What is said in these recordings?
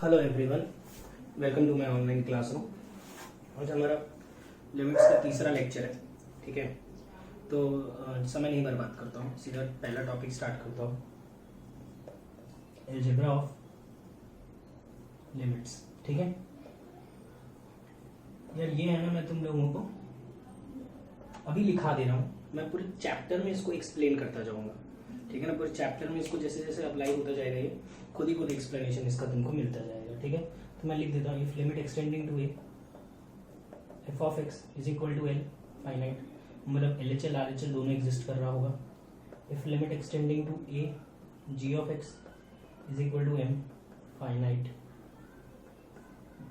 Hello everyone, welcome to my online classroom. आज हमारा limits का तीसरा लेक्चर है। ठीक है, तो समय नहीं बर्बाद करता हूँ, सीधा पहला टॉपिक स्टार्ट करता हूँ, अलजेब्रा ऑफ लिमिट्स। ठीक है यार, ये है ना, मैं तुम लोगों को अभी लिखा दे रहा हूँ, मैं पूरे चैप्टर में इसको एक्सप्लेन करता जाऊंगा। ठीक है ना, पूरे चैप्टर में इसको जैसे जैसे अप्लाई होता जाएगा ये खुद ही एक्सप्लेनेशन इसका तुमको मिलता जाएगा। ठीक है, तो मैं लिख देता हूँ, if limit extending to a f of x is equal to L finite, मतलब L H L R H L दोनों एग्जिस्ट कर रहा होगा। If limit extending to a g of x is equal to M finite,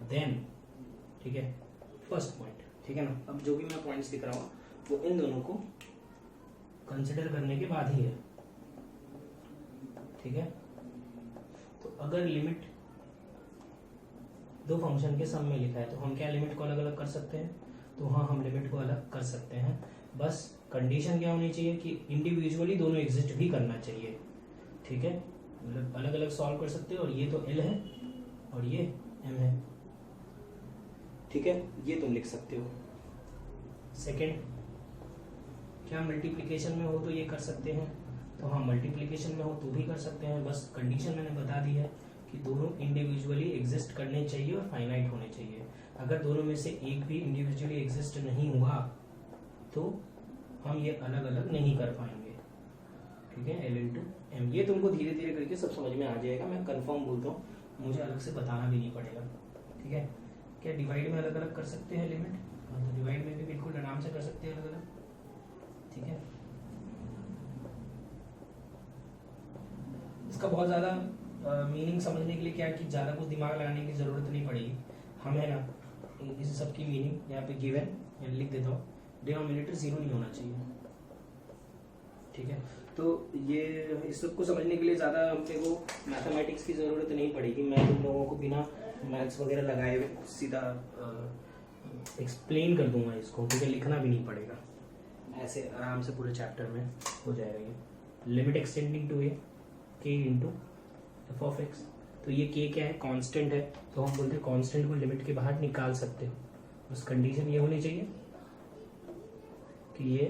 then ठीक है first point. ठीक है ना, अब जो भी मैं पॉइंट्स लिख रहा हूँ वो इन दोनों को कंसिडर करने के बाद ही है। ठीक है, तो अगर लिमिट दो फंक्शन के सम में लिखा है तो हम क्या लिमिट को अलग अलग कर सकते हैं? तो हाँ, हम लिमिट को अलग कर सकते हैं, बस कंडीशन क्या होनी चाहिए कि इंडिविजुअली दोनों एग्जिस्ट भी करना चाहिए। ठीक है, मतलब अलग अलग सॉल्व कर सकते हो, और ये तो एल है और ये एम है। ठीक है, ये तुम लिख सकते हो। सेकेंड, क्या मल्टीप्लिकेशन में हो तो ये कर सकते हैं? तो हाँ, मल्टीप्लिकेशन में हो तो भी कर सकते हैं, बस कंडीशन मैंने बता दी है कि दोनों इंडिविजुअली एग्जिस्ट करने चाहिए और फाइनाइट होने चाहिए। अगर दोनों में से एक भी इंडिविजुअली एग्जिस्ट नहीं हुआ तो हम ये अलग अलग नहीं कर पाएंगे। ठीक है, एल इंटू एम, ये तुमको धीरे धीरे करके सब समझ में आ जाएगा। मैं कंफर्म बोलता हूँ, मुझे अलग से बताना भी नहीं पड़ेगा। ठीक है, क्या डिवाइड में अलग अलग कर सकते हैं लिमिट? हाँ, तो डिवाइड में भी बिल्कुल आराम से कर सकते हैं अलग अलग। ठीक है, इसका बहुत ज़्यादा मीनिंग समझने के लिए क्या है कि ज़्यादा कुछ दिमाग लगाने की ज़रूरत नहीं पड़ेगी। हम है ना, इस सब की मीनिंग यहाँ पे गिवन या लिख देता हूँ, डिनोमिनेटर जीरो नहीं होना चाहिए। ठीक है, तो ये इस सब को समझने के लिए ज़्यादा अपने को मैथमेटिक्स की ज़रूरत नहीं पड़ेगी। मैं तुम लोगों को बिना मैथ्स वगैरह लगाए हुए सीधा एक्सप्लेन कर दूंगा इसको। ठीक है, लिखना भी नहीं पड़ेगा, ऐसे आराम से पूरे चैप्टर में हो जाएगा ये। लिमिट एक्सटेंडिंग टू ए के इंटू एफ ऑफ एक्स, तो ये के क्या है? कांस्टेंट है, तो हम बोलते हैं कांस्टेंट को लिमिट के बाहर निकाल सकते हो। बस कंडीशन ये होनी चाहिए कि ये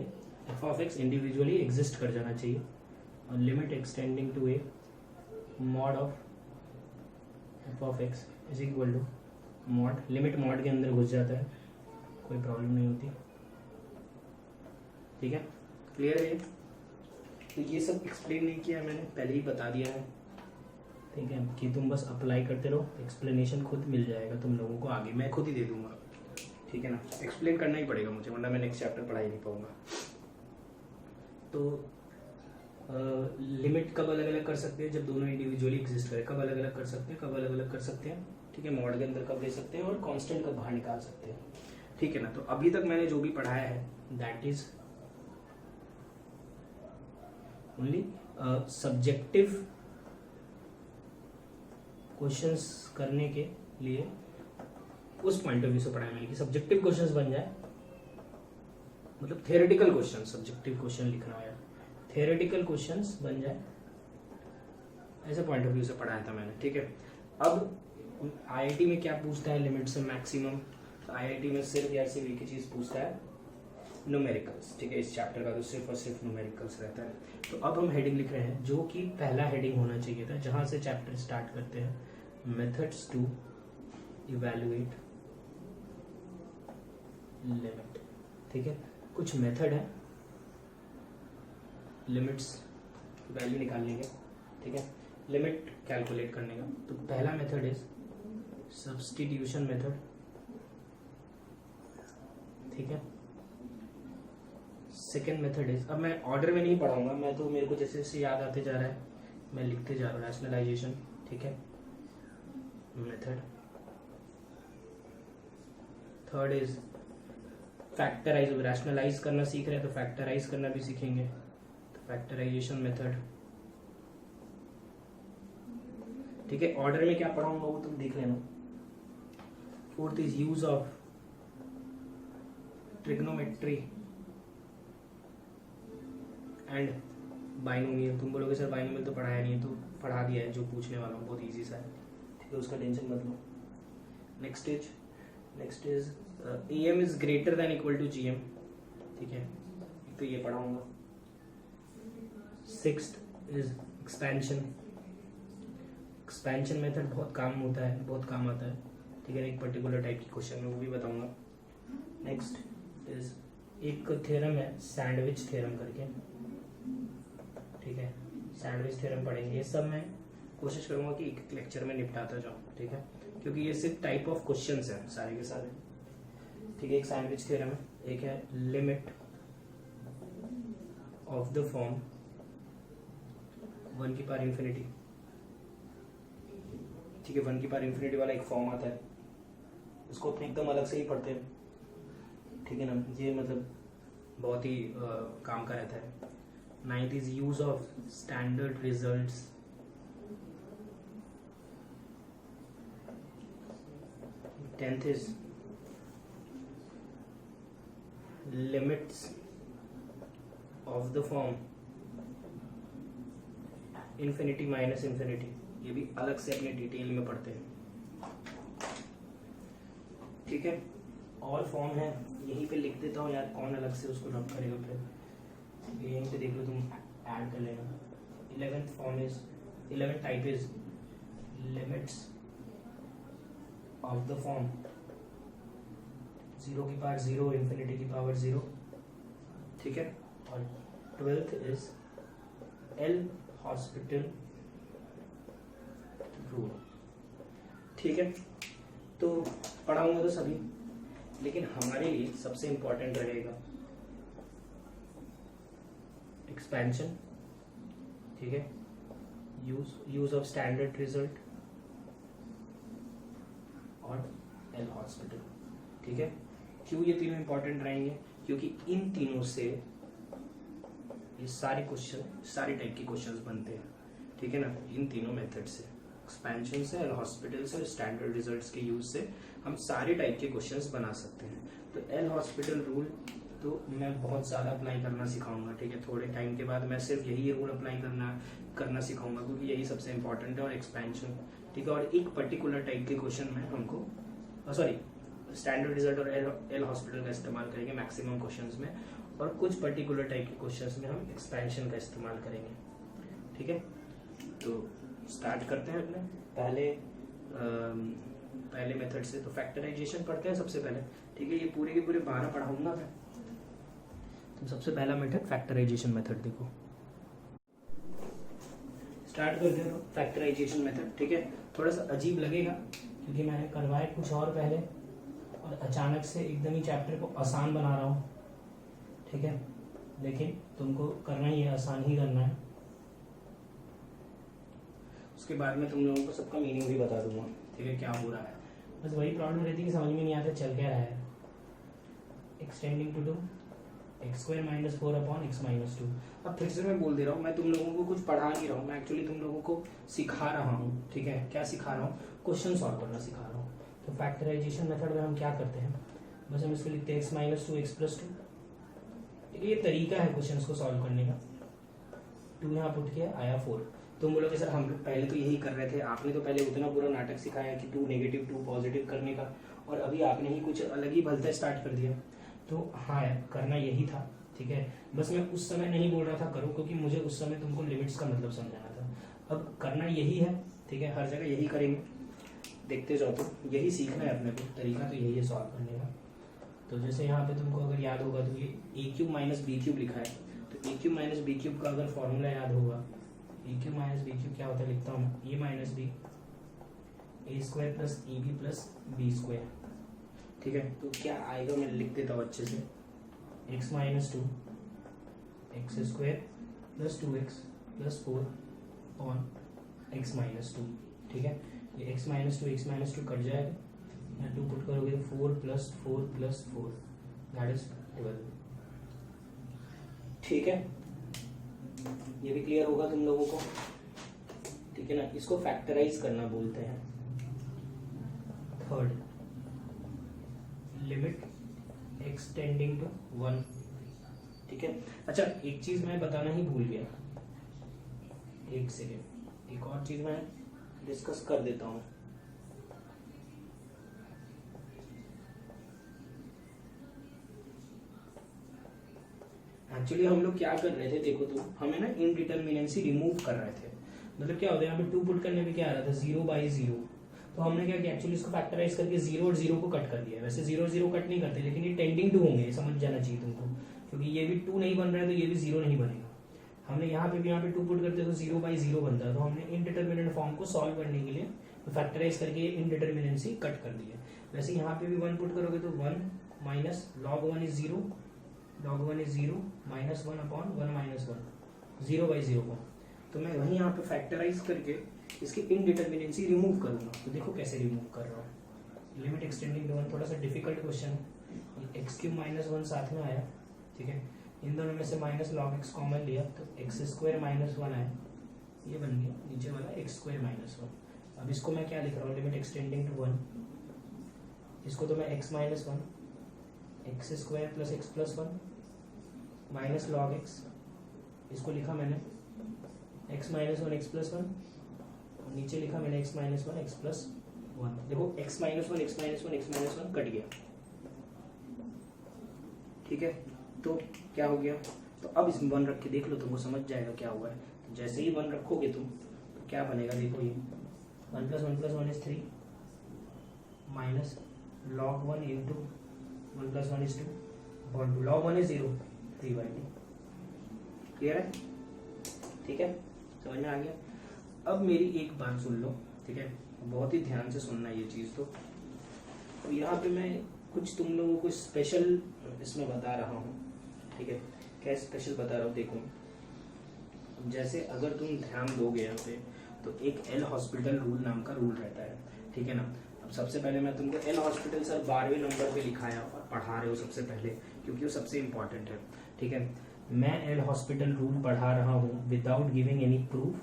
f of x individually exist कर जाना चाहिए। और limit extending to a mod of f of x is equal to mod, limit mod के अंदर घुस जाता है, कोई प्रॉब्लम नहीं होती। ठीक है, क्लियर है? तो ये सब एक्सप्लेन नहीं किया मैंने, पहले ही बता दिया है। ठीक है, कि तुम बस अप्लाई करते रहो, एक्सप्लेनेशन खुद मिल जाएगा तुम लोगों को आगे, मैं खुद ही दे दूंगा। ठीक है ना, एक्सप्लेन करना ही पड़ेगा मुझे, वरना मैं नेक्स्ट चैप्टर पढ़ा ही नहीं पाऊंगा। तो लिमिट कब अलग अलग कर सकते हैं? जब दोनों इंडिविजुअली एग्जिस्ट करें। कब अलग अलग कर सकते हैं? कब अलग अलग कर सकते हैं? ठीक है, मॉड के अंदर कब ले सकते हैं और कांस्टेंट कब बाहर निकाल सकते हैं। ठीक है ना, तो अभी तक मैंने जो भी पढ़ाया है that is only subjective questions करने के लिए उस पॉइंट ऑफ व्यू से पढ़ाया मैंने कि सब्जेक्टिव क्वेश्चंस बन जाए, मतलब थियोरेटिकल क्वेश्चन, सब्जेक्टिव क्वेश्चन लिखना है, थियोरेटिकल क्वेश्चंस बन जाए, ऐसे पॉइंट ऑफ व्यू से पढ़ाया था मैंने। ठीक है, अब आईआईटी में क्या पूछता है लिमिट से मैक्सिमम? तो आईआईटी में सिर्फ या सिर्फ एक ही चीज पूछता है, न्यूमेरिकल्स। ठीक है, इस चैप्टर का तो सिर्फ और सिर्फ न्यूमेरिकल्स रहता है। तो अब हम हेडिंग लिख रहे हैं जो कि पहला हेडिंग होना चाहिए था, जहां से चैप्टर स्टार्ट करते हैं, मेथड्स टू इवैल्यूएट लिमिट। ठीक है, कुछ मेथड है लिमिट्स वैल्यू निकालने के। ठीक है, लिमिट कैलकुलेट करने का। तो पहला मेथड इज सब्स्टिट्यूशन मेथड। ठीक है, सेकेंड मेथड इज, अब मैं ऑर्डर में नहीं पढ़ाऊंगा, मैं तो मेरे को जैसे जैसे याद आते जा रहा है मैं लिखते जा रहा हूँ, रैशनलाइजेशन। ठीक है, method. Third is factorise, rationalise करना सीख रहे हैं तो फैक्टराइज करना भी सीखेंगे, तो फैक्टराइजेशन मेथड। ठीक है, ऑर्डर में क्या पढ़ाऊंगा वो तुम देख लेना। Fourth is use of trigonometry and binomial. तुम बोलोगे सर बाइनोमियल तो पढ़ाया नहीं है, तो पढ़ा दिया है, जो पूछने वाला हूँ बहुत इजी सा है। ठीक है, उसका टेंशन मत लो। Next is EM is greater than equal to GM, ठीक है, तो ये पढ़ाऊंगा। 6th इज एक्सपेंशन मेथड बहुत काम आता है, ठीक है, एक पर्टिकुलर टाइप की क्वेश्चन में वो भी बताऊंगा। नेक्स्ट इज एक थ्योरम है सैंडविच थ्योरम करके, ठीक है, सैंडविच थ्योरम पढ़ेंगे। ये सब मैं कोशिश करूंगा कि एक लेक्चर में निपटाता जाऊं, ठीक है, क्योंकि ये सिर्फ टाइप ऑफ क्वेश्चंस हैं सारे के सारे, ठीक है। एक सैंडविच थ्योरम है, एक है लिमिट ऑफ द फॉर्म 1 की पावर इंफिनिटी, ठीक है, 1 की पावर इंफिनिटी वाला एक फॉर्म आता है, इसको अपने एकदम अलग से ही पढ़ते हैं, ठीक है ना। ये मतलब बहुत ही काम का रहता है। 9th is use of standard results, 10th is limits of the form infinity minus infinity, ये भी अलग से अपने डिटेल में पढ़ते हैं, ठीक है। और फॉर्म है, यहीं पे लिख देता हूँ यार, कौन अलग से उसको नोट करेगा, फिर यहीं पे देख लो, तुम ऐड कर लेना। 11th type is limits of the form 0 की पावर 0 इंफिनिटी की पावर 0, ठीक है। और 12th is L Hospital rule, ठीक है। तो पढ़ाऊंगा तो सभी, लेकिन हमारे लिए सबसे इंपॉर्टेंट रहेगा एक्सपेंशन, ठीक है, यूज ऑफ स्टैंडर्ड रिजल्ट और एल हॉस्पिटल, ठीक है। क्यों ये तीनों इंपॉर्टेंट रहेंगे? क्योंकि इन तीनों से ये सारे टाइप के क्वेश्चंस बनते हैं, ठीक है ना। इन तीनों मेथड से, एक्सपेंशन से, एल हॉस्पिटल से, स्टैंडर्ड रिजल्ट्स के यूज से हम सारे टाइप के क्वेश्चंस बना सकते हैं। तो एल हॉस्पिटल रूल तो मैं बहुत ज़्यादा अप्लाई करना सिखाऊंगा, ठीक है। थोड़े टाइम के बाद मैं सिर्फ यही रूल अप्लाई करना सिखाऊंगा, क्योंकि यही सबसे इंपॉर्टेंट है। और एक्सपेंशन, ठीक है, और एक पर्टिकुलर टाइप के क्वेश्चन में हमको स्टैंडर्ड रिजल्ट और एल हॉस्पिटल का इस्तेमाल करेंगे मैक्सिमम क्वेश्चंस में, और कुछ पर्टिकुलर टाइप के क्वेश्चंस में हम एक्सपेंशन का इस्तेमाल करेंगे, ठीक है। तो स्टार्ट करते हैं अपने पहले मेथड से। तो फैक्टराइजेशन पढ़ते हैं सबसे पहले, ठीक है। ये पूरे के पूरे 12 पढ़ाऊंगा मैं। तो सबसे पहला मेथड फैक्टराइजेशन मेथड देखो, स्टार्ट करते हैं फैक्टराइजेशन मेथड, ठीक है। थोड़ा सा अजीब लगेगा क्योंकि मैंने करवाया कुछ और पहले, और अचानक से एकदम ही चैप्टर को आसान बना रहा हूँ, ठीक है। लेकिन तुमको करना ही है, आसान ही करना है। उसके बाद में तुम लोगों को सबका मीनिंग भी बता दूंगा, ठीक है, क्या हो रहा है। बस वही प्रॉब्लम रहती है कि समझ में नहीं आता चल क्या रहा है। Extending to x² - 4 / x - 2। अब फिर से मैं बोल दे रहा हूँ, मैं तुम लोगों को कुछ पढ़ा नहीं रहा हूँ, मैं एक्चुअली तुम लोगों को सिखा रहा हूँ, ठीक है। क्या सिखा रहा हूँ? क्वेश्चन सॉल्व करना सिखा रहा हूँ। तो फैक्टराइजेशन मेथड में हम क्या करते हैं, बस हम इसको लिखते हैं x - 2 x + 2, ठीक है। ये तरीका है क्वेश्चन को सॉल्व करने का। 2 यहाँ पुट किया, आया 4। तुम बोलोगे सर हम लोग पहले तो यही कर रहे थे, आपने तो पहले उतना पूरा नाटक सिखाया कि 2 नेगेटिव 2 पॉजिटिव करने का, और अभी आपने ही कुछ अलग ही भलता स्टार्ट कर दिया। तो हाँ, करना यही था, ठीक है। बस मैं उस समय नहीं बोल रहा था करो, क्योंकि मुझे उस समय तुमको लिमिट्स का मतलब समझाना था। अब करना यही है, ठीक है, हर जगह यही करेंगे, देखते जाओ। तो यही सीखना है अपने को, तरीका तो यही है सॉल्व करने का। तो जैसे यहाँ पे तुमको अगर याद होगा तो ये a³ - b³ लिखा है, तो a³ - b³ का अगर फॉर्मूला याद होगा, a³ - b³ क्या होता है, लिखता हूँ a - b a² + ab + b², ठीक है। तो क्या आएगा मैं लिख देता हूँ अच्छे से, x - 2 x² + 2x + 4 / x - 2, ठीक है। ये x - 2 कट जाएगा, यहाँ 2 पुट करोगे तो 4 + 4 + 4 दैट इज 12, ठीक है। ये भी क्लियर होगा तुम लोगों को, ठीक है ना। इसको फैक्टराइज करना बोलते हैं। थर्ड, लिमिट एक्सटेंडिंग टू 1, ठीक है। अच्छा, एक चीज मैं बताना ही भूल गया, एक सेकेंड, एक और चीज मैं डिस्कस कर देता हूँ। एक्चुअली हम लोग क्या कर रहे थे, देखो तो हमें ना इनडिटर्मिनेंसी रिमूव कर रहे थे। मतलब क्या होता है, यहाँ पे 2 पुट करने पे क्या आ रहा था 0/0, तो हमने क्या किया एक्चुअली इसको फैक्टराइज करके 0 और 0 को कट कर दिया। वैसे 0 और 0 कट नहीं करते, लेकिन ये टेंडिंग टू होंगे, समझ जाना चाहिए तुमको, क्योंकि ये भी 2 नहीं बन रहा है तो ये भी 0 नहीं बनेगा। हमने यहाँ पे भी यहाँ पे 2 पुट करते तो 0/0 बनता है, तो हमने इनडिटर्मिनेंट फॉर्म को सॉल्व करने के लिए फैक्टराइज करके इनडिटर्मिनेंसी कट कर दी है। वैसे यहाँ पे भी 1 पुट करोगे तो 1 minus log 1 is 0, log 1 is 0 minus 1 upon 1 minus 1, 0/0 को। तो मैं वहीं यहाँ पे फैक्टराइज करके इसकी इनडिटर्मिनेंसी रिमूव करूंगा। तो देखो कैसे रिमूव कर रहा हूँ। लिमिट एक्सटेंडिंग टू 1, थोड़ा सा डिफिकल्ट क्वेश्चन, x³ माइनस 1 साथ में आया, ठीक है। इन दोनों में से माइनस log x कॉमन लिया तो x² माइनस 1 आया, ये बन गया नीचे वाला x² माइनस 1। अब इसको मैं क्या लिख रहा हूँ, लिमिट एक्सटेंडिंग टू 1, इसको तो मैं x minus 1 x² plus x plus 1 minus log x, इसको लिखा मैंने x माइनस 1 x प्लस 1, नीचे लिखा मैंने x माइनस 1 x प्लस 1। देखो x minus 1 x minus 1 x minus 1 cut गया, ठीक है। तो क्या हो गया, तो अब इसमें 1 रख के देख लो, तुमको समझ जाएगा क्या हुआ है। तो जैसे ही 1 रखोगे तुम तो क्या बनेगा, देखो ये 1 plus 1 plus 1 is 3 minus log 1 into 1 plus 1 is 2 log 1 is 0, 3/2। Clear है, ठीक है, समझ में आ गया। अब मेरी एक बात सुन लो, ठीक है, बहुत ही ध्यान से सुनना ये चीज़। तो यहाँ पे मैं कुछ तुम लोगों को स्पेशल इसमें बता रहा हूँ, ठीक है। क्या स्पेशल बता रहा हूँ, देखो जैसे अगर तुम ध्यान दोगे यहाँ पे तो एक एल हॉस्पिटल रूल नाम का रूल रहता है, ठीक है ना। अब सबसे पहले मैं तुमको एल हॉस्पिटल सर 12वें नंबर पे लिखाया और पढ़ा रहे हो सबसे पहले, क्योंकि वो सबसे इम्पोर्टेंट है, ठीक है। मैं एल हॉस्पिटल रूल पढ़ा रहा हूँ without giving any proof,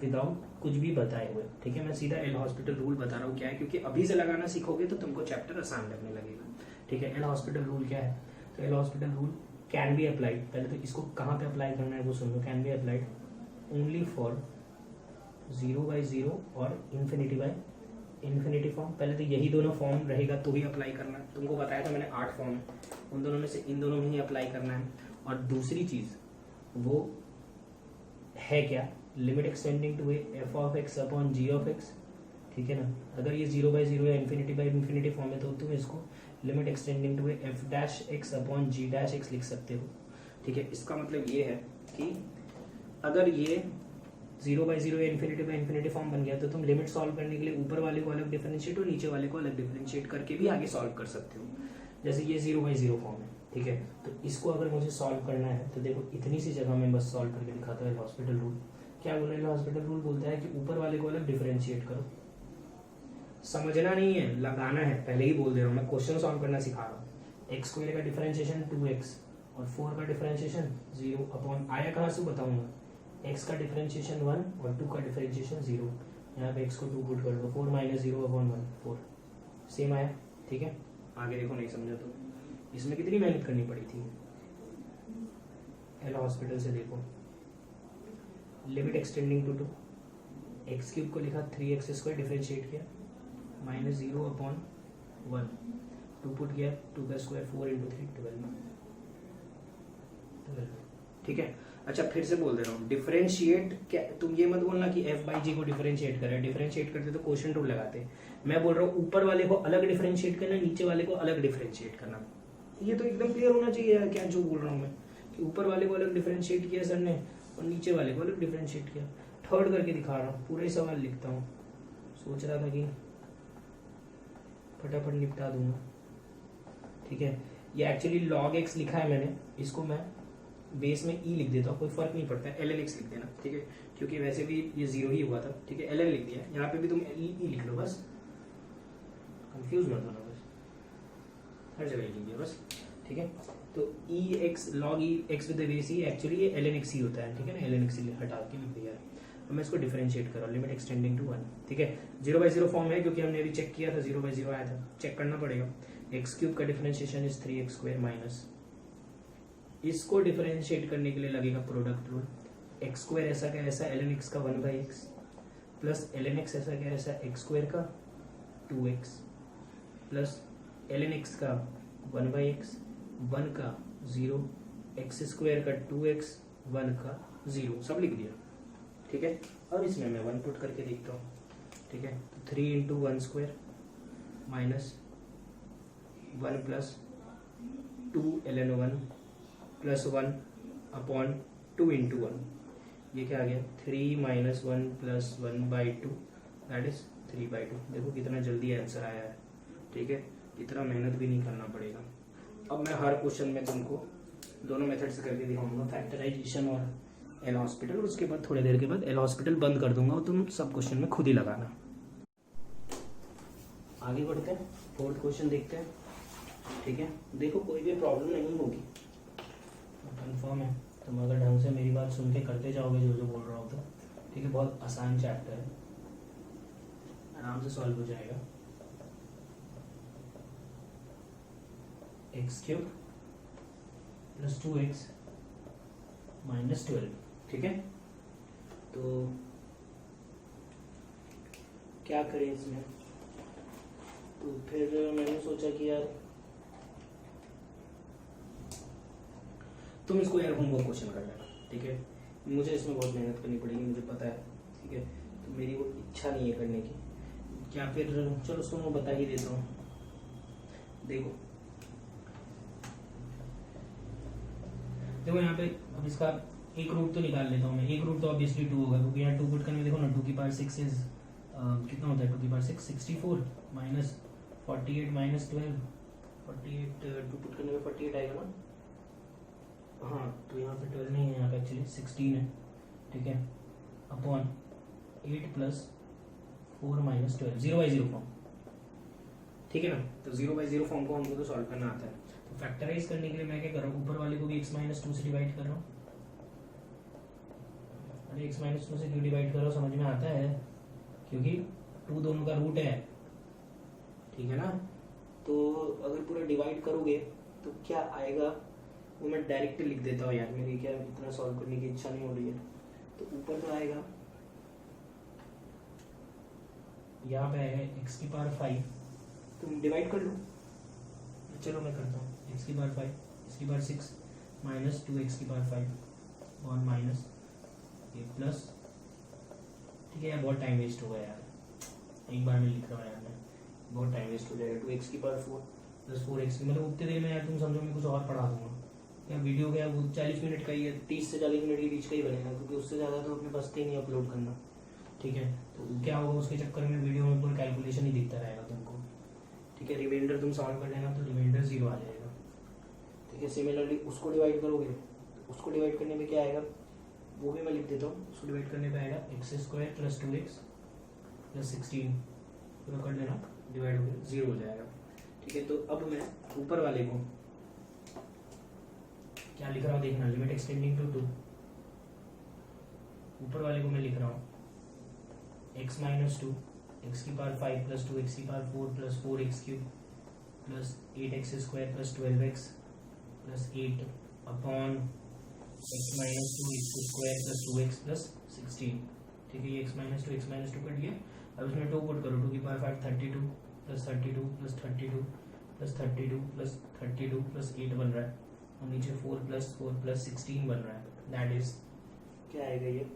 without कुछ भी बताए हुए, ठीक है। मैं सीधा एल हॉस्पिटल रूल बता रहा हूँ। क्या है, क्योंकि अभी से लगाना सीखोगे तो तुमको चैप्टर आसान लगने लगेगा, ठीक है। एल हॉस्पिटल रूल क्या है, तो L Hospital rule can be applied, पहले तो इसको कहाँ पे अप्लाई करना है वो सुन लो। Can be applied only for 0/0 और इन्फिनिटी फॉर्म। पहले तो यही दोनों फॉर्म रहेगा तो ही अप्लाई करना है। तुमको बताया था मैंने 8 फॉर्म है, उन दोनों में से इन दोनों में ही अप्लाई करना है। और दूसरी चीज वो है क्या, limit extending to f of x upon g of x, ठीक है ना। अगर ये 0/0 या इन्फिनिटी फॉर्म है तो तुम इसको limit extending to f dash x upon g dash x लिख सकते हो, ठीक है। इसका मतलब ये है कि अगर ये 0/0 या इन्फिनिटी फॉर्म बन गया तो तुम लिमिट सॉल्व करने के लिए ऊपर वाले को अलग डिफरेंशिएट और नीचे वाले को अलग डिफरेंशिएट करके भी आगे सॉल्व कर सकते हो। जैसे ये 0/0 फॉर्म है, ठीक है। तो इसको अगर मुझे सॉल्व करना है तो देखो इतनी सी जगह में बस सॉल्व करके दिखाता है हॉस्पिटल रूल। क्या बोल रहे हैं, हॉस्पिटल रूल बोलता है कि ऊपर वाले को अलग डिफरेंशिएट करो। समझना नहीं है, लगाना है, पहले ही बोल दे रहा हूँ, मैं क्वेश्चन सॉल्व करना सिखा रहा हूँ। x² का डिफरेंशिएशन 2x और 4 का डिफरेंशिएशन 0 अपॉन आया कहाँ से बताऊंगा, x का डिफरेंशिएशन 1 और 2 का डिफरेंशिएशन 0। यहाँ पे x को 2 पुट कर दो, 4 माइनस 0 अपॉन 1 4, सेम आया, ठीक है। आगे देखो, नहीं समझा तो इसमें कितनी मेहनत करनी पड़ी थी। एल हॉस्पिटल से देखो, लिमिट एक्सटेंडिंग टू 2, x³ को लिखा 3x² डिफरेंशिएट किया माइनस 0 अपॉन 1, 2 पुट किया 2 का स्क्वायर 4 इंटू 3 12, ठीक है। अच्छा फिर से बोल दे रहा हूँ, डिफरेंशिएट क्या, तुम ये मत बोलना कि f/g को डिफरेंशिएट करें। डिफरेंशिएट करते तो क्वेश्चन रूल लगाते। मैं बोल रहा हूँ ऊपर वाले को अलग डिफरेंशिएट करना, नीचे वाले को अलग डिफरेंशिएट करना। ये तो एकदम क्लियर होना चाहिए यार, क्या जो बोल रहा हूँ मैं, कि ऊपर वाले को अलग डिफरेंशिएट किया सर ने और नीचे वाले को अलग डिफरेंशिएट किया। थर्ड करके दिखा रहा हूँ, पूरा ही सवाल लिखता हूँ। सोच रहा था कि फटाफट निपटा दूंगा, ठीक है। ये एक्चुअली log x लिखा है मैंने, इसको मैं बेस में e लिख देता हूँ, कोई फर्क नहीं पड़ता है, ln x लिख देना, ठीक है, क्योंकि वैसे भी ये 0 ही हुआ था, ठीक है। ln लिख दिया, यहाँ पे भी तुम e लिख लो, बस कंफ्यूज मत होना, बस हर जगह लिख दिया बस, ठीक है। तो e(x) log e(x) with base e actually ये ln x ही होता है, ठीक है ना। ln x हटा के लिख दिया है। अब मैं इसको डिफरेंशिएट कर रहा हूँ, लिमिट एक्सटेंडिंग टू 1, ठीक है। 0/0 फॉर्म है क्योंकि हमने अभी चेक किया था 0/0 आया था, चेक करना पड़ेगा। x³ का डिफरेंशिएशन इज 3x² माइनस, इसको डिफरेंशिएट करने के लिए लगेगा प्रोडक्ट रूल। x² ऐसा क्या ऐसा ln x का 1/x प्लस ln x ऐसा क्या ऐसा x² का 2x प्लस ln x का 1/x 1 का 0 एक्स स्क्वायर का 2x, 1 का 0, सब लिख दिया। ठीक है, अब इसमें मैं 1 पुट करके देखता हूँ। ठीक है, तो 3 into 1 square minus 1 plus 2 ln 1 plus 1 upon 2 into 1, ये क्या आ गया 3 माइनस 1 प्लस 1/2, दैट इज 3/2। देखो कितना जल्दी आंसर आया है। ठीक है, इतना मेहनत भी नहीं करना पड़ेगा। अब मैं हर क्वेश्चन में तुमको दोनों मेथड से करके दिखाऊंगा, फैक्टराइजेशन और एल हॉस्पिटल। उसके बाद थोड़ी देर के बाद एल हॉस्पिटल बंद कर दूंगा और तुम सब क्वेश्चन में खुद ही लगाना। आगे बढ़ते हैं, फोर्थ क्वेश्चन देखते हैं। ठीक है, देखो कोई भी प्रॉब्लम नहीं होगी, कंफर्म है। तुम अगर ढंग से मेरी बात सुन के करते जाओगे जो जो बोल रहा हूँ तो ठीक है, बहुत आसान चैप्टर है, आराम से सॉल्व हो जाएगा। X cube plus 2x minus 12। ठीक है, तो क्या करें इसमें? तो फिर मैंने सोचा कि यार तुम इसको यार होमवर्क क्वेश्चन कर लेना। ठीक है, मुझे इसमें बहुत मेहनत करनी पड़ेगी, मुझे पता है। ठीक है, तो मेरी वो इच्छा नहीं है करने की, क्या फिर चलो उसको मैं बता ही देता हूँ। देखो यहाँ पे अब इसका एक रूट तो निकाल लेता हूँ मैं। एक रूट तो ऑब्वियसली 2 होगा, क्योंकि यहाँ 2 पुट करने में देखो ना, 2 की पावर 6 इज कितना होता है? 2 की पावर 6 64 माइनस 48 माइनस 12, 48 2 पुट करने में 48 आएगा ना। हाँ, तो यहाँ पे 12 नहीं है, यहाँ पे एक्चुअली 16 है। ठीक है, अपॉन 8 प्लस 4 माइनस 12, 0/0 फॉर्म। ठीक है ना, तो 0/0 फॉर्म को हमको तो सॉल्व करना आता है। तो फैक्टराइज करने के लिए मैं क्या कर रहा हूँ, ऊपर वाले को भी x माइनस 2 से डिवाइड कर रहा हूँ। अरे x माइनस 2 से क्यों डिवाइड कर रहा हूँ समझ में आता है, क्योंकि 2 दोनों का रूट है। ठीक है ना, तो अगर पूरा डिवाइड करोगे तो क्या आएगा वो मैं डायरेक्ट लिख देता हूँ यार, मेरी क्या इतना सॉल्व करने की इच्छा नहीं हो रही है। तो ऊपर तो आएगा, यहाँ पे आएगा x की पावर 5, तुम डिवाइड कर लो। चलो मैं करता हूँ, x की पावर 5, x की पावर 6 माइनस 2x की पावर 5 और माइनस ये प्लस। ठीक है यार, बहुत टाइम वेस्ट हो गया यार, एक बार में लिख रहा हूँ यार मैं, बहुत टाइम वेस्ट हो जाएगा। 2x की पावर 4 प्लस 4x, मतलब उतने देर में यार तुम समझो मैं कुछ और पढ़ा दूंगा। या वीडियो क्या वो 40 मिनट का ही है, 30 से 40 मिनट के बीच का ही बनेगा, क्योंकि उससे ज़्यादा तो अपने बसते ही नहीं अपलोड करना। ठीक है, तो क्या होगा उसके चक्कर में वीडियो में पूरा कैलकुलेशन ही दिखता रहेगा तुमको। ठीक है, रिमाइंडर तुम सॉल्व कर लेना तो रिमाइंडर 0 आ जाएगा। ठीक है, सिमिलरली उसको डिवाइड करोगे, उसको डिवाइड करने में क्या आएगा वो भी मैं लिख देता हूँ। उसको डिवाइड करने पे आएगा x square plus 2x plus 16, पूरा कर लेना, डिवाइड होकर 0 हो जाएगा। ठीक है, तो अब मैं ऊपर वाले को क्या लिख रहा हूँ देखना, लिमिट एक्सटेंडिंग टू 2। ऊपर वाले को मैं लिख रहा हूँ x माइनस 2, एक्स की पावर 5 प्लस 2x की power 4 plus 4x cube plus 8x square plus 12x plus 8 upon x minus 2 x square plus 2x plus 16। ठीक है, ये x माइनस 2 कट गया। अब इसमें 2 पुट करो, 2 की power 5 32 plus 32 plus 32 plus 32 plus 32 plus 8 बन रहा है, और नीचे 4 प्लस 16 बन रहा है। दैट इज क्या आएगा ये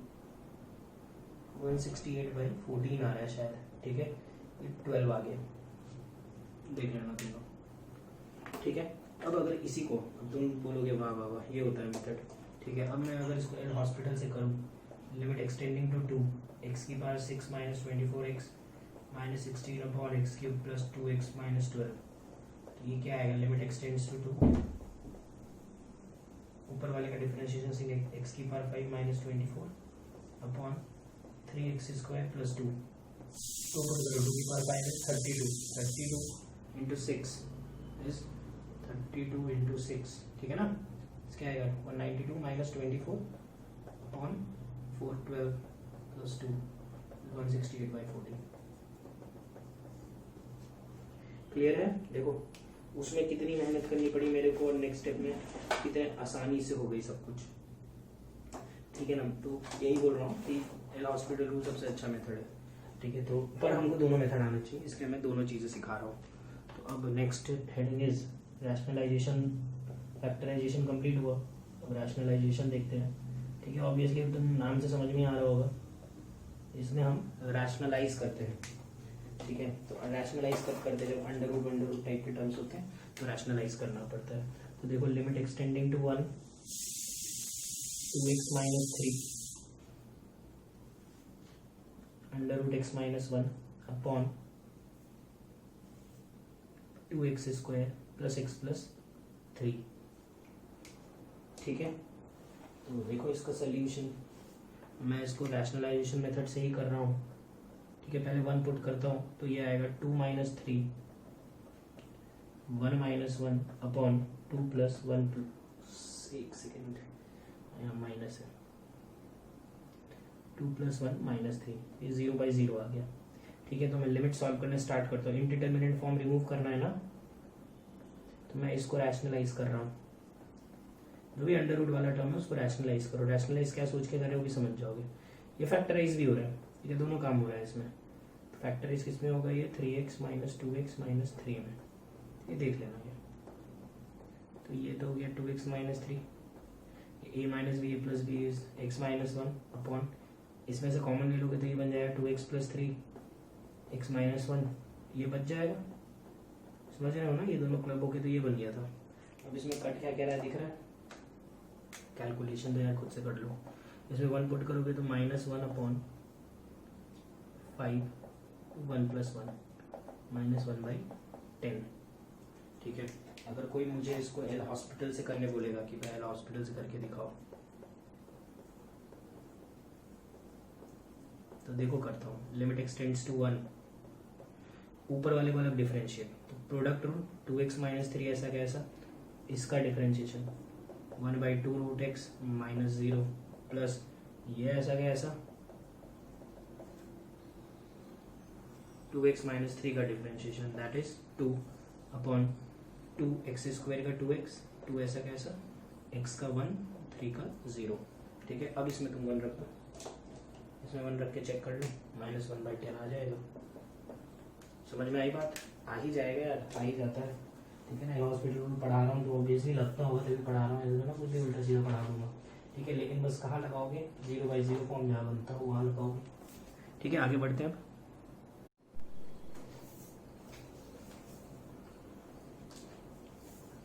168/14 आ रहा है शायद। ठीक है, ये 12 आ गया, देख लेना तुम लोग। ठीक है, अब अगर इसी को तुम बोलोगे वाह वाह वाह ये होता है मेथड। ठीक है, अब मैं अगर इसको एल हॉस्पिटल से करूँ, लिमिट एक्सटेंडिंग टू 2, एक्स की power 6 minus 24x minus 16 upon x cube plus 2x minus 12, तो ये क्या आएगा, लिमिट एक्सटेंड्स टू 2, ऊपर वाले का डिफरेंशिएशन से एक्स की power 5 minus 24 upon 3x square plus 2, 2 की पावर 5 है 32 इंटू 6 इज 32 इंटू 6। ठीक है ना, इसका आएगा 192 माइनस 24 अपॉन 412 प्लस 2 168/14। क्लियर है? देखो उसमें कितनी मेहनत करनी पड़ी मेरे को, और नेक्स्ट स्टेप में कितने आसानी से हो गई सब कुछ। ठीक है ना, तो यही बोल रहा हूँ कि एल हॉस्पिटल रूल सबसे अच्छा मेथड है। ठीक है, तो पर हमको दोनों मेथड आना चाहिए, इसलिए मैं दोनों चीज़ें सिखा रहा हूँ। तो अब next heading is rationalisation, factorisation complete हुआ। अब रैशनलाइजेशन देखते हैं, ठीक है। ऑब्वियसली एकदम नाम से समझ में आ रहा होगा, इसमें हम रैशनलाइज करते हैं, ठीक है। तो रैशनलाइज कब करते हैं, जब अंडर रूट टाइप के टर्म्स होते हैं तो रैशनलाइज करना पड़ता है। तो देखो limit extending to 1 2x minus 3 under root x minus 1 upon 2x square plus x plus 3, ठीक है। तो देखो इसका सोल्यूशन, मैं इसको रैशनलाइजेशन मेथड से ही कर रहा हूँ, ठीक है। पहले 1 पुट करता हूँ तो ये आएगा 2 माइनस 3 1 माइनस 1 अपॉन 2 प्लस 1 एक सेकेंड यहाँ माइनस है, 2 प्लस 1 माइनस 3, ये 0/0 आ गया, ठीक है। तो मैं लिमिट सॉल्व करने स्टार्ट करता हूँ। इनडिटरमिनेट फॉर्म रिमूव करना है ना, तो मैं इसको रैशनलाइज कर रहा हूँ। जो भी अंडर रूट वाला टर्म है उसको रैशनलाइज करो। रैशनलाइज क्या सोच के करें वो भी समझ जाओगे। ये फैक्टराइज भी हो रहा है, ये दोनों काम हो रहा है इसमें। फैक्टराइज किस में होगा, ये 3x माइनस 2x माइनस 3 में, ये देख लेना ये। तो ये तो हो गया 2x minus 3, a minus b a plus b is x minus 1 upon, इसमें से कॉमन ले लोगे तो ये बन जाएगा 2x प्लस 3 x माइनस 1, ये बच जाएगा। समझ रहे हो ना, ये दोनों क्लब होके तो ये बन गया था। अब इसमें कट क्या कह रहा है दिख रहा है, कैलकुलेशन तो यार खुद से कर लो। इसमें 1 पुट करोगे तो माइनस 1 अपॉन 5 1 प्लस 1 माइनस 1/10, ठीक है। अगर कोई मुझे इसको एल हॉस्पिटल से करने बोलेगा कि भाई एल हॉस्पिटल से करके दिखाओ, तो देखो करता हूँ। लिमिट एक्सटेंड्स टू 1, ऊपर वाले वाला डिफरेंशिएट, तो प्रोडक्ट रूल 2x माइनस 3 ऐसा कैसा, इसका differentiation 1/2 root x minus 0 plus ये ऐसा क्या ऐसा 2x माइनस 3 का differentiation that is 2 upon 2x square का 2x 2 ऐसा कैसा x का 1 3 का 0, ठीक है। अब इसमें तुम 1 रख दो, इसमें 1 रख के चेक कर लो, माइनस 1/10 आ जाएगा। समझ में आई बात, आ ही जाएगा यार, आ ही जाता है, ठीक है ना। हॉस्पिटल में पढ़ा रहा हूँ तो ऑब्वियसली लगता होगा तभी पढ़ा रहा हूँ, ऐसा ना कुछ भी उल्टा सीधा पढ़ा दूंगा, ठीक है। लेकिन बस कहाँ लगाओगे, 0/0 फॉर्म जहाँ बनता हो वहाँ लगाओगे, ठीक है। आगे बढ़ते हैं।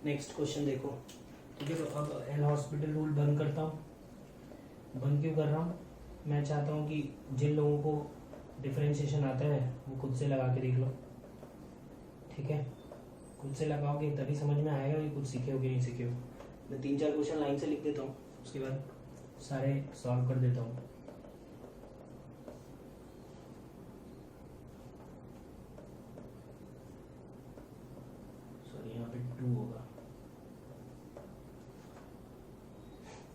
नेक्स्ट क्वेश्चन देखो, ठीक है। तो अब एल हॉस्पिटल रूल बंद करता हूँ। बंद क्यों कर रहा हूँ, मैं चाहता हूँ कि जिन लोगों को डिफरेंशिएशन आता है वो खुद से लगा के देख लो, ठीक है। खुद से लगाओगे तभी समझ में आएगा कि कुछ सीखे हो कि नहीं सीखे हो। मैं 3-4 क्वेश्चन लाइन से लिख देता हूँ, उसके बाद सारे सॉल्व कर देता हूँ। सॉरी यहाँ पे 2 होगा,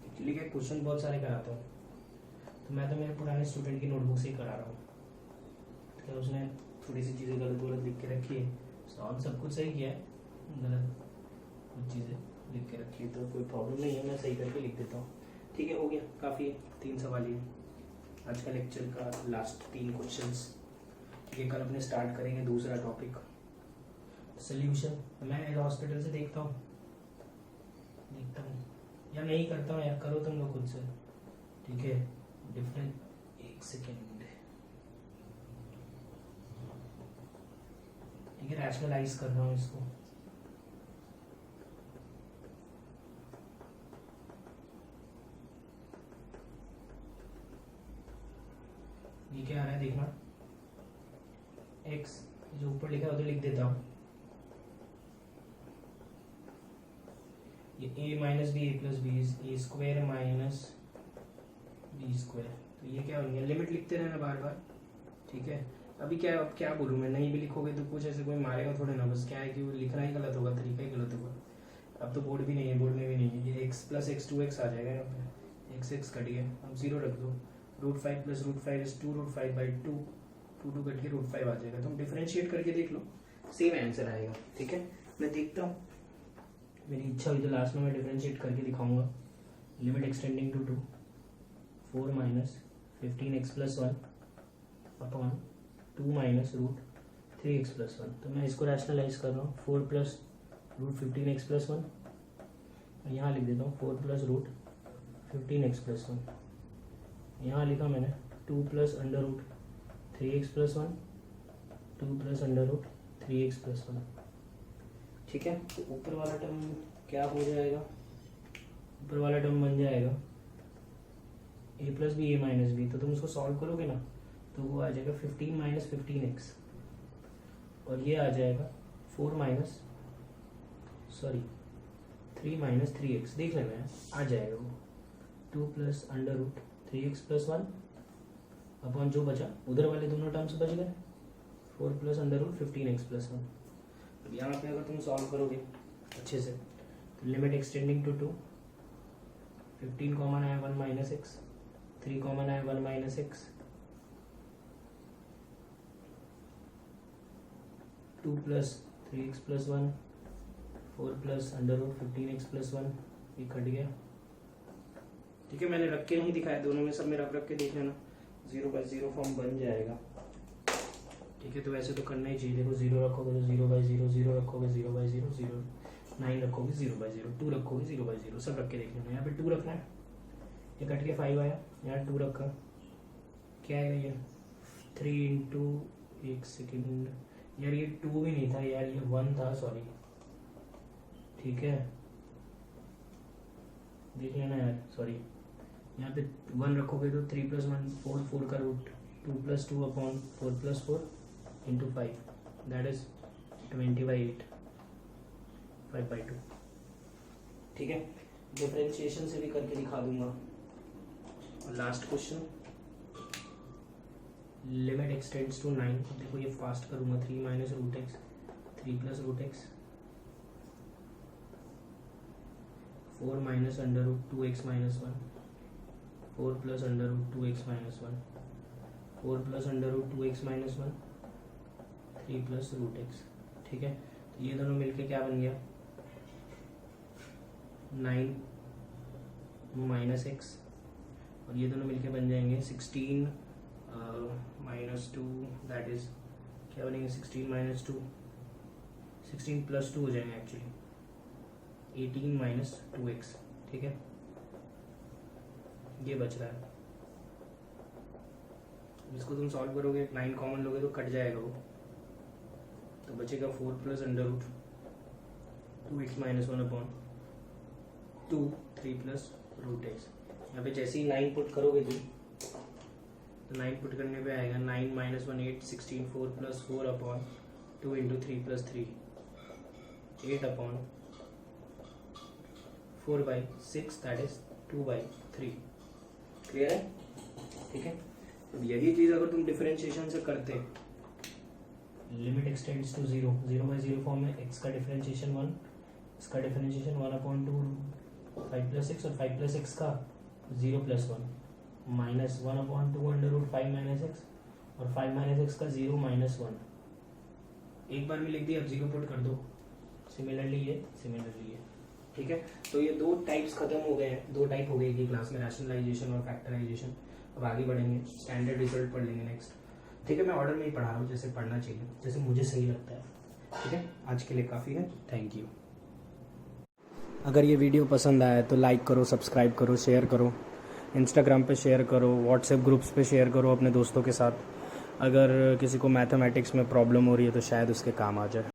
एक्चुअली क्या क्वेश्चन बहुत सारे कराता हूँ, तो मैं तो मेरे पुराने स्टूडेंट की नोटबुक से ही करा रहा हूँ। क्या उसने थोड़ी सी चीज़ें गलत गलत लिख के रखी है, सॉल्व सब कुछ सही किया है, गलत कुछ चीज़ें लिख के रखी है, तो कोई प्रॉब्लम नहीं है, मैं सही करके लिख देता हूँ, ठीक है। हो गया, काफ़ी है, 3 सवाल ही आज का लेक्चर का लास्ट 3 क्वेश्चंस, ठीक है। कल अपने स्टार्ट करेंगे दूसरा टॉपिक सोल्यूशन। मैं एल हॉस्पिटल से देखता हूँ या नहीं करता हूँ यार, करो तुम लोग खुद से, ठीक है। डिफरेंट, एक सेकेंड, ठीक है। रैशनलाइज कर रहा हूँ इसको, ये क्या आ रहा है देखना, x जो ऊपर लिखा है उधर लिख देता हूँ, ये a minus b a plus b is a square minus b square, तो ये क्या हो गया, लिमिट लिखते रहना बार बार, ठीक है। अभी क्या, अब क्या बोलूँ मैं, नहीं भी लिखोगे तो कुछ ऐसे कोई मारेगा थोड़े ना, बस क्या है कि वो लिखना ही गलत होगा, तरीका ही गलत होगा। अब तो बोर्ड भी नहीं है, बोर्ड में भी नहीं है, ये x प्लस x 2x आ जाएगा यहाँ पे, x कट गया, अब 0 रख दो, √5 प्लस √5 इज 2√5/2, 2 कट के √5 आ जाएगा। तुम डिफरेंशिएट करके देख लो, सेम आंसर आएगा, ठीक है। मैं देखता हूँ, मेरी इच्छा हुई तो लास्ट में मैं डिफरेंशिएट करके दिखाऊंगा। Limit extending to 2 4 minus 15x plus 1 upon 2 minus √3x plus 1, तो मैं इसको रैशनलाइज कर रहा हूँ, 4 प्लस √15x प्लस 1 यहाँ लिख देता हूँ 4 प्लस रूट 15x प्लस 1। यहाँ लिखा मैंने 2 plus under root 3x plus 1, 2 plus under root 3x plus 1। ठीक है, तो ऊपर वाला टर्म क्या हो जाएगा, ऊपर वाला टर्म बन जाएगा a plus b a minus b. तो तुम उसको सॉल्व करोगे ना तो वो आ जाएगा 15 माइनस 15x, और ये आ जाएगा 3 माइनस 3x। देख लेना है, आ जाएगा वो 2 plus under root 3x plus 1 upon जो बचा उधर वाले दोनों टर्म्स बच गए 4 plus under root 15x plus 1। अब यहाँ पे अगर तुम सॉल्व करोगे अच्छे से तो लिमिट एक्सटेंडिंग टू 2, 15 कॉमन आया 1 माइनस एक्स, 3 कॉमन आया 1 minus x, 2 plus 3x plus 1, 4 plus under root 15x plus 1, ये कट गया। ठीक है, मैंने रख के नहीं दिखाया, दोनों में सब में रख के देख लेना, 0/0 फॉर्म बन जाएगा। ठीक है, तो वैसे तो करना ही चाहिए। देखो 0 रखोगे तो 0/0, 0 रखोगे 0/0, 0 9 रखोगे 0/0, 2 रखोगे 0/0, सब रख के देख लेना। यहाँ पे 2 रखना है, ये कट के 5 आया, यहाँ 2 रखा, क्या आएगा ये 3 इंटू 1 सेकेंड, यार ये 2 भी नहीं था यार, ये 1 था, सॉरी। ठीक है, देख लेना यार, सॉरी। यहाँ पे 1 रखोगे तो 3 प्लस 1 4, 4 का root 2 plus 2 upon 4 plus 4 into 5, that is 20/8, 5/2। ठीक है, डिफरेंशिएशन से भी करके दिखा दूंगा। और last question, limit extends to 9। देखो ये फास्ट करूंगा, 3 minus root x, 3 plus root x, 4 minus under root 2x minus 1, 4 plus under root 2x minus 1, 4 plus under root 2x minus 1, 3 plus root x. ठीक है, तो ये दोनों मिलके क्या बन गया 9 माइनस एक्स, और ये दोनों मिलके बन जाएंगे 16 माइनस 2, दैट इज क्या बनेंगे 16 माइनस 2, 16 प्लस 2 हो जाएंगे एक्चुअली 18 माइनस 2x। ठीक है, ये बच रहा है, इसको तुम सॉल्व करोगे 9 कॉमन लोगे तो कट जाएगा वो, तो बचेगा 4 plus under root 2x minus 1 upon 2, 3 plus root x. यहाँ पे जैसे ही 9 पुट करोगे तुम तो 9 पुट करने पे आएगा 9 minus 1 8, 16 4 plus 4 upon 2 into 3 plus 3, 8 upon 4/6, that is 2/3। Clear है? ठीक है, अब यही चीज अगर तुम डिफरेंशिएशन से करते, लिमिट एक्सटेंड्स टू 0, 0/0 फॉर्म में x का डिफरेंशिएशन 1, इसका डिफरेंशिएशन 1/2 5 प्लस 6, और 5 प्लस 6 का 0 plus 1 minus 1/2 under root 5 minus x, और 5 माइनस एक्स का 0 माइनस 1। एक बार में लिख दिया, अब 0 पुट कर दो। सिमिलरली ये, सिमिलरली ये। ठीक है, तो ये 2 टाइप्स खत्म हो गए हैं, 2 टाइप हो गई की क्लास में, रैशनलाइजेशन और फैक्टराइजेशन। अब आगे बढ़ेंगे, स्टैंडर्ड रिजल्ट पढ़ लेंगे नेक्स्ट। ठीक है, मैं ऑर्डर में ही पढ़ा रहा हूँ, जैसे पढ़ना चाहिए, जैसे मुझे सही लगता है। ठीक है, आज के लिए काफ़ी है, थैंक यू। अगर ये वीडियो पसंद आया तो लाइक करो, सब्सक्राइब करो, शेयर करो, इंस्टाग्राम पे शेयर करो, व्हाट्सएप ग्रुप्स पे शेयर करो अपने दोस्तों के साथ। अगर किसी को मैथमेटिक्स में प्रॉब्लम हो रही है तो शायद उसके काम आ जाए।